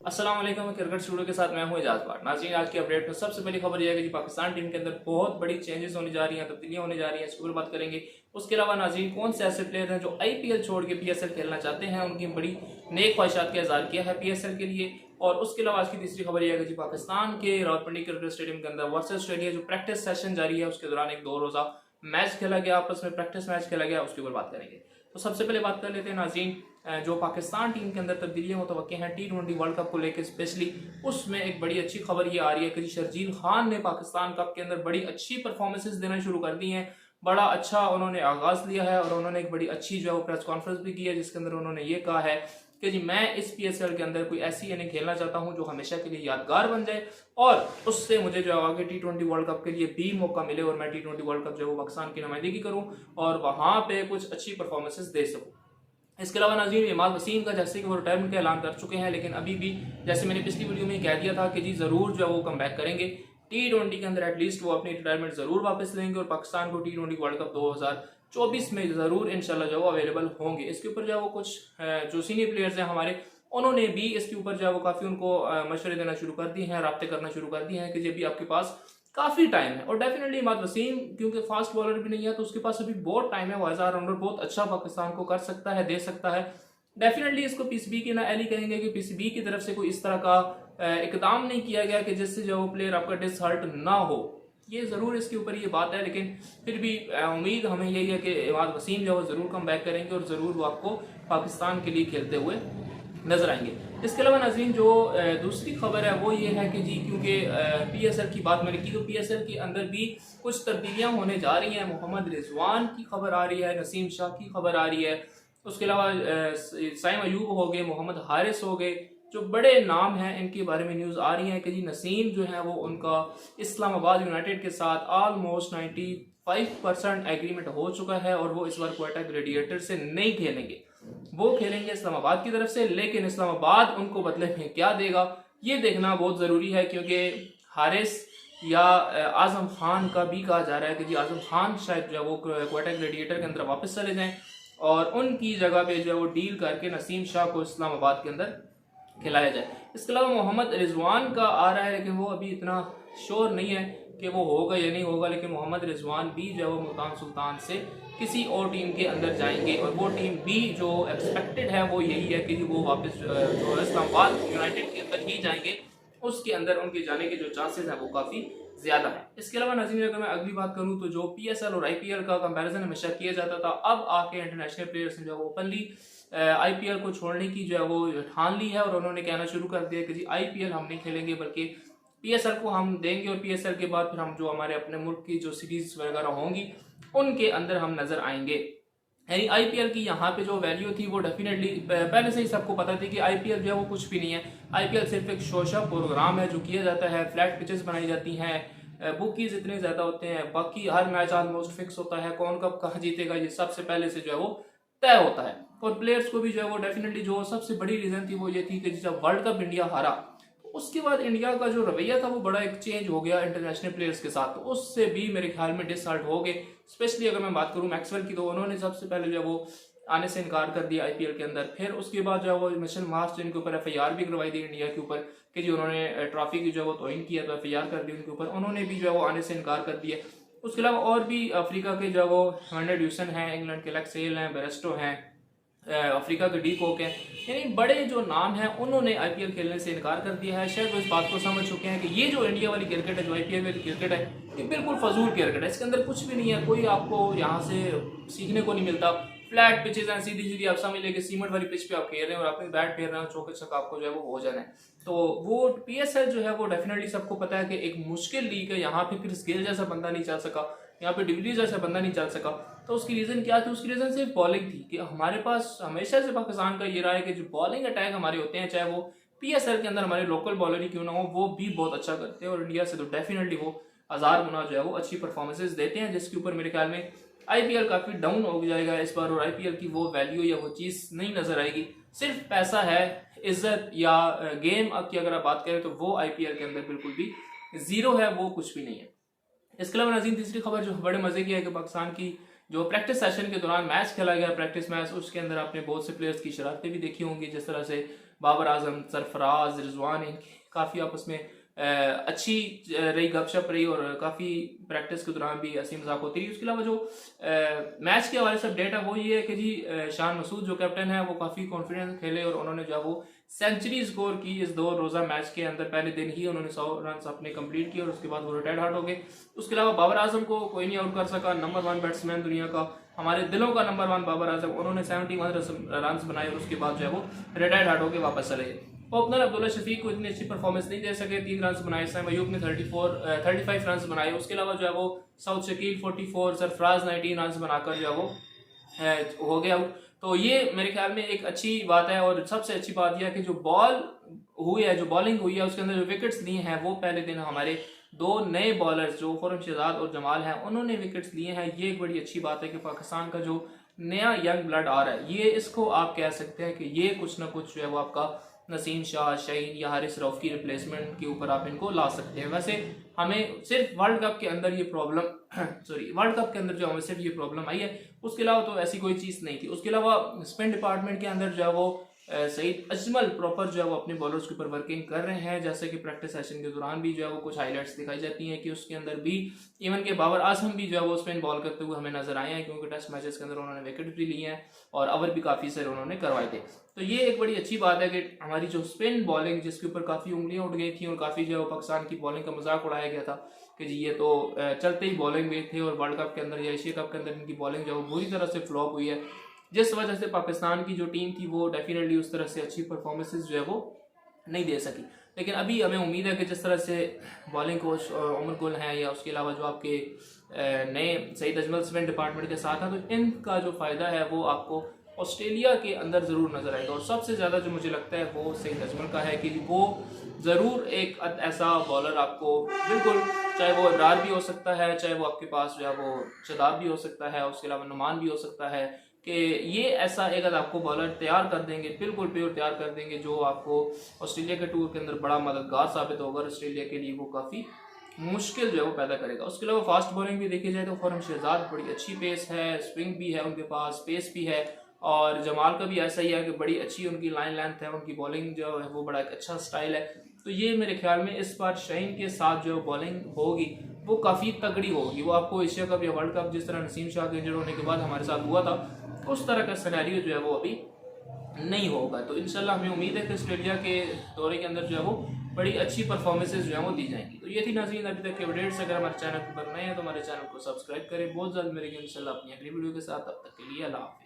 अस्सलाम वालेकुम। Cricket studio के साथ मैं हूं इजाज भाट। नाज़रीन, आज की अपडेट में सबसे पहली खबर यह है कि पाकिस्तान टीम के अंदर बहुत बड़ी चेंजेस होने जा रही हैं, तब्दीलियां होने जा रही हैं, इसके ऊपर बात करेंगे। उसके अलावा नाज़रीन, कौन से ऐसे प्लेयर हैं जो आईपीएल छोड़ के पीएसएल खेलना चाहते हैं, उनकी बड़ी नेक ख्वाहिशात का इजहार किया है पीएसएल के लिए। और उसके अलावा आज की तीसरी खबर यह है कि पाकिस्तान के रावलपिंडी क्रिकेट स्टेडियम के अंदर वर्सेस ऑस्ट्रेलिया जो प्रैक्टिस सेशन जारी है, उसके दौरान एक 2 रोजा मैच खेला गया, आपस में प्रैक्टिस मैच खेला गया, उसके ऊपर बात करेंगे। तो सबसे पहले बात कर लेते हैं नाज़रीन, जो पाकिस्तान टीम के अंदर तब्दीलियां मुतवक्किल हैं T20 वर्ल्ड कप को लेकर स्पेशली, उसमें एक बड़ी अच्छी खबर ये आ रही है कि शर्जील खान ने पाकिस्तान कप के अंदर बड़ी अच्छी परफॉर्मेंसेस देना शुरू कर दी हैं। बड़ा अच्छा उन्होंने आगाज लिया है और उन्होंने एक बड़ी अच्छी जो है वो प्रेस कॉन्फ्रेंस भी की है, जिसके अंदर उन्होंने ये कहा है कि जी मैं इस पीएसएल के अंदर कोई ऐसी इनिंग खेलना चाहता हूं जो हमेशा के लिए यादगार बन जाए और उससे मुझे जो आगे T20 वर्ल्ड कप के लिए भी मौका मिले और मैं T20 वर्ल्ड कप जो है वो पाकिस्तान की नुमाइंदगी करूं और वहां पे कुछ अच्छी परफॉर्मेंसेस दे सकूं। इसके अलावा नाज़रीन, इमाद वसीम का जैसे कि वो रिटायरमेंट का ऐलान कर चुके हैं, लेकिन अभी भी जैसे मैंने पिछली वीडियो में कह दिया था कि जी जरूर जो है वो कम बैक करेंगे T20 के अंदर, एटलीस्ट वो अपनी रिटायरमेंट जरूर वापस लेंगे और पाकिस्तान को T20 वर्ल्ड कप 2024 में जरूर इंशाल्लाह जो है वो अवेलेबल होंगे। इसके ऊपर जो है वो कुछ जो सीनियर प्लेयर्स हैं हमारे, उन्होंने भी इसके ऊपर जो है वो काफी उनको मशवरे देना शुरू कर दिए हैं, राब्ते करना शुरू कर दिए हैं कि जी अभी आपके पास काफी टाइम है। और डेफिनेटली इमाद वसीम क्योंकि फास्ट बॉलर भी नहीं है तो उसके पास अभी बहुत टाइम है, वो एज ऑलराउंडर बहुत अच्छा पाकिस्तान को कर सकता है, दे सकता है। डेफिनेटली इसको पीसीबी की ना एली कहेंगे कि पीसीबी की तरफ से कोई इस तरह का इकदाम नहीं किया गया कि जिससे जो प्लेयर आपका डिसहर्ट ना हो। ये जरूर इसके ऊपर ये बात है, लेकिन फिर भी उम्मीद हमें यही है कि इमाद वसीम जो है जरूर कम बैक करेंगे और जरूर वो आपको पाकिस्तान के लिए खेलते हुए नजर आएंगे। इसके अलावा नाज़रीन, जो दूसरी खबर है वो ये है कि जी क्योंकि पीएसएल की बात मैंने की तो पीएसएल के अंदर भी कुछ तब्दीलियां होने जा रही हैं। मोहम्मद रिजवान की खबर आ रही है, नसीम शाह की खबर आ रही है, उसके अलावा साइम अयूब हो गए, मोहम्मद हारिस हो गए, जो बड़े नाम हैं इनके बारे में न्यूज़ आ रही है कि जी नसीम जो है वो उनका इस्लामाबाद यूनाइटेड के साथ ऑलमोस्ट 95% एग्रीमेंट हो चुका है और वो इस बार क्वेटा ग्लेडिएटर से नहीं खेलेंगे, वो खेलेंगे इस्लामाबाद की तरफ से। लेकिन इस्लामाबाद उनको बदले में क्या देगा ये देखना बहुत जरूरी है, क्योंकि हारिस या आजम खान का भी कहा जा रहा है कि जी आजम खान शायद जो है वो क्वेटा ग्लेडिएटर के अंदर वापस चले जाएं और उनकी जगह पे जो है वो डील करके नसीम शाह को इस्लामाबाद के अंदर खिलाया जाए। इसके अलावा मोहम्मद रिजवान का आ रहा है कि वो अभी इतना श्योर नहीं है कि वो होगा या नहीं होगा, लेकिन मोहम्मद रिजवान भी जो है वो मुल्तान सुल्तान से किसी और टीम के अंदर जाएंगे और वो टीम भी जो एक्सपेक्टेड है वो यही है कि वो वापस जो इस्लामाबाद यूनाइटेड के अंदर ही जाएंगे, उसके अंदर उनके जाने के जो चांसेस हैं वो काफ़ी ज़्यादा है। इसके अलावा नाज़रीन, अगर मैं अगली बात करूं तो जो पीएसएल और आईपीएल का कंपैरिजन हमेशा किया जाता था, अब आके इंटरनेशनल प्लेयर्स ने जो ओपनली आईपीएल को छोड़ने की जो है वो ठान ली है और उन्होंने कहना शुरू कर दिया कि जी आईपीएल हम नहीं खेलेंगे बल्कि पीएसएल को हम देंगे और पीएसएल के बाद फिर हम जो हमारे अपने मुल्क की जो सीरीज वगैरह होंगी उनके अंदर हम नजर आएंगे। यानी आईपीएल की यहाँ पे जो वैल्यू थी वो डेफिनेटली पहले से ही सबको पता थी कि आईपीएल जो है वो कुछ भी नहीं है। आईपीएल सिर्फ एक शोशा प्रोग्राम है जो किया जाता है, फ्लैट पिचेस बनाई जाती हैं, बुकीज इतने ज्यादा होते हैं, बाकी हर मैच ऑलमोस्ट फिक्स होता है, कौन कब कहाँ जीतेगा ये सबसे पहले से जो है वो तय होता है। और प्लेयर्स को भी जो है वो डेफिनेटली जो सबसे बड़ी रीजन थी वो ये थी कि जब वर्ल्ड कप इंडिया हारा तो उसके बाद इंडिया का जो रवैया था वो बड़ा एक चेंज हो गया इंटरनेशनल प्लेयर्स के साथ, तो उससे भी मेरे ख्याल में डिसहार्ट हो गए। स्पेशली अगर मैं बात करूं मैक्सवेल की, तो उन्होंने सबसे पहले जो है वो आने से इनकार कर दिया आईपीएल के अंदर। फिर उसके बाद जो है वो मिशेल मार्श जिनके ऊपर एफआईआर भी करवाई दी इंडिया के ऊपर कि जी उन्होंने ट्रॉफी की जो है वो तोहिन किया, तो एफआईआर कर दी उनके ऊपर, उन्होंने भी जो है वो आने से इनकार कर दिया। उसके अलावा और भी अफ्रीका के जो है वो वैंडर ड्यूसन हैं, इंग्लैंड के लेक्सेल हैं, बेरेस्टो हैं, अफ्रीका के डी कोक हैं, यानी बड़े जो नाम हैं उन्होंने आईपीएल खेलने से इनकार कर दिया है। शायद वो इस बात को समझ चुके हैं कि ये जो इंडिया वाली क्रिकेट है, जो आईपीएल वाली क्रिकेट है, ये बिल्कुल फजूल क्रिकेट है, इसके अंदर कुछ भी नहीं है, कोई आपको यहाँ से सीखने को नहीं मिलता। फ्लैट पिचेज हैं, सीधी सीधी आप समझ लेके सीमेंट वाली पिच पे आप खेल रहे हैं और अपने बैट फेर रहे हैं, चौके छक्का आपको जो है वो हो जाना है। तो वो पीएसएल जो है वो डेफिनेटली सबको पता है कि एक मुश्किल लीग है, यहाँ पे क्रिस गेल जैसा बंदा नहीं चल सका, यहाँ पे डिविलियर्स जैसा बंदा नहीं चल सका। तो उसकी रीजन क्या थी? उसकी रीजन सिर्फ बॉलिंग थी कि हमारे पास हमेशा से पाकिस्तान का ये रहा है कि जो बॉलिंग अटैक हमारे होते हैं, चाहे वो पीएसएल के अंदर हमारे लोकल बॉलर ही क्यों ना हो, वो भी बहुत अच्छा करते हैं और इंडिया से तो डेफिनेटली वो 1000 गुना जो है वो अच्छी परफॉर्मेंसेज देते हैं, जिसके ऊपर मेरे ख्याल में आईपीएल काफी डाउन हो जाएगा इस बार और आईपीएल की वो वैल्यू या वो चीज नहीं नजर आएगी। सिर्फ पैसा है, इज्जत या गेम की अगर आप बात करें तो वो आईपीएल के अंदर बिल्कुल भी जीरो है, वो कुछ भी नहीं है। इसके अलावा नाज़रीन, तीसरी खबर जो बड़े मजे की है कि पाकिस्तान की जो प्रैक्टिस सेशन के दौरान मैच खेला गया, प्रैक्टिस मैच, उसके अंदर आपने बहुत से प्लेयर्स की शरारतें भी देखी होंगी, जिस तरह से बाबर आजम, सरफराज, रिजवान, इनकी काफ़ी आपस में अच्छी रही, गपशप रही और काफ़ी प्रैक्टिस के दौरान भी हंसी मजाक होती रही। उसके अलावा जो मैच के हवाले से अपडेट है वो ये है कि जी शान मसूद जो कैप्टन है वो काफ़ी कॉन्फिडेंस खेले और उन्होंने जो है वो सेंचुरी स्कोर की इस 2 रोज़ा मैच के अंदर। पहले दिन ही उन्होंने 100 रन अपने कंप्लीट किए और उसके बाद वो रिटायर्ड आउट हो गए। उसके अलावा बाबर आजम को कोई नहीं आउट कर सका, नंबर 1 बैट्समैन दुनिया का, हमारे दिलों का नंबर 1 बाबर आजम, उन्होंने 71 रन बनाए और उसके बाद जो है वो रिटायर्ड आउट होकर वापस चले गए। ओपनर अब्दुल्ला शफीक को इतनी अच्छी परफॉर्मेंस नहीं दे सके, 3 रन बनाए। सैम अयूब ने 35 रन बनाए। उसके अलावा जो है वो साउथ शकील 44, सरफराज 19 रन बनाकर जो है वो हो गया। तो ये मेरे ख्याल में एक अच्छी बात है। और सबसे अच्छी बात यह है कि जो बॉलिंग हुई है उसके अंदर जो विकेट्स लिए हैं वो पहले दिन हमारे 2 नए बॉलर्स जो खुर्रम शहजाद और जमाल हैं उन्होंने विकेट्स लिए हैं। ये एक बड़ी अच्छी बात है कि पाकिस्तान का जो नया यंग ब्लड आ रहा है, ये इसको आप कह सकते हैं कि ये कुछ ना कुछ जो है वो आपका नसीम शाह, शहीन या हारिस रऊफ की रिप्लेसमेंट के ऊपर आप इनको ला सकते हैं। वैसे हमें सिर्फ वर्ल्ड कप के अंदर ये प्रॉब्लम वर्ल्ड कप के अंदर जो हमें सिर्फ ये प्रॉब्लम आई है, उसके अलावा तो ऐसी कोई चीज़ नहीं थी। उसके अलावा स्पिन डिपार्टमेंट के अंदर जो है वो सईद अजमल प्रॉपर जो है वो अपने बॉलर्स के ऊपर वर्किंग कर रहे हैं। जैसे कि प्रैक्टिस सेशन के दौरान भी जो है वो कुछ हाईलाइट्स दिखाई जाती हैं कि उसके अंदर भी इवन के बाबर आजम भी जो है वो स्पिन बॉल करते हुए हमें नजर आए हैं, क्योंकि टेस्ट मैचेस के अंदर उन्होंने विकेट भी लिए हैं और ओवर भी काफ़ी सारे उन्होंने करवाए थे। तो ये एक बड़ी अच्छी बात है कि हमारी जो स्पिन बॉलिंग जिसके ऊपर काफ़ी उंगलियां उठ गई थी और काफ़ी जो है पाकिस्तान की बॉलिंग का मजाक उड़ाया गया था कि जी ये तो चलते ही बॉलिंग में थे और वर्ल्ड कप के अंदर या एशिया कप के अंदर इनकी बॉलिंग जो है वो बुरी तरह से फ्लॉप हुई है, जिस वजह से पाकिस्तान की जो टीम थी वो डेफिनेटली उस तरह से अच्छी परफॉर्मेंसेज जो है वो नहीं दे सकी। लेकिन अभी हमें उम्मीद है कि जिस तरह से बॉलिंग कोच उमर गुल हैं या उसके अलावा जो आपके नए सईद अजमल स्पिन डिपार्टमेंट के साथ हैं, तो इनका जो फ़ायदा है वो आपको ऑस्ट्रेलिया के अंदर ज़रूर नज़र आएगा। और सबसे ज़्यादा जो मुझे लगता है वो सईद अजमल का है कि वो ज़रूर एक ऐसा बॉलर आपको, बिल्कुल चाहे वो इमरान भी हो सकता है, चाहे वो आपके पास जो है वो शदाब भी हो सकता है, उसके अलावा नुमान भी हो सकता है, कि ये ऐसा एक आपको बॉलर तैयार कर देंगे, बिल्कुल प्योर तैयार कर देंगे, जो आपको ऑस्ट्रेलिया के टूर के अंदर बड़ा मददगार साबित होगा। ऑस्ट्रेलिया के लिए वो काफ़ी मुश्किल जो है वो पैदा करेगा। उसके अलावा फास्ट बॉलिंग भी देखी जाए तो खुर्रम शहजाद बड़ी अच्छी पेस है, स्विंग भी है उनके पास, पेस भी है। और जमाल का भी ऐसा ही है कि बड़ी अच्छी उनकी लाइन लेंथ है, उनकी बॉलिंग जो है वो बड़ा एक अच्छा स्टाइल है। तो ये मेरे ख्याल में इस बार शाहीन के साथ जो बॉलिंग होगी वो काफ़ी तगड़ी होगी। वो आपको एशिया कप या वर्ल्ड कप जिस तरह नसीम शाह के इंजर्ड होने के बाद हमारे साथ हुआ था, उस तरह का सिनेरियो जो है वो अभी नहीं होगा। तो इंशाल्लाह हमें उम्मीद है कि ऑस्ट्रेलिया के दौरे के अंदर जो है वो बड़ी अच्छी परफॉर्मेंसेज जो है वो दी जाएंगी। तो ये थी नाज़रीन अभी तक के अपडेट्स। अगर हमारे चैनल पर नए हैं तो हमारे चैनल को सब्सक्राइब करें। बहुत जल्द मेरे इंशाल्लाह अपनी अगली वीडियो के साथ, तब तक के लिए अल्लाह हाफ़िज़।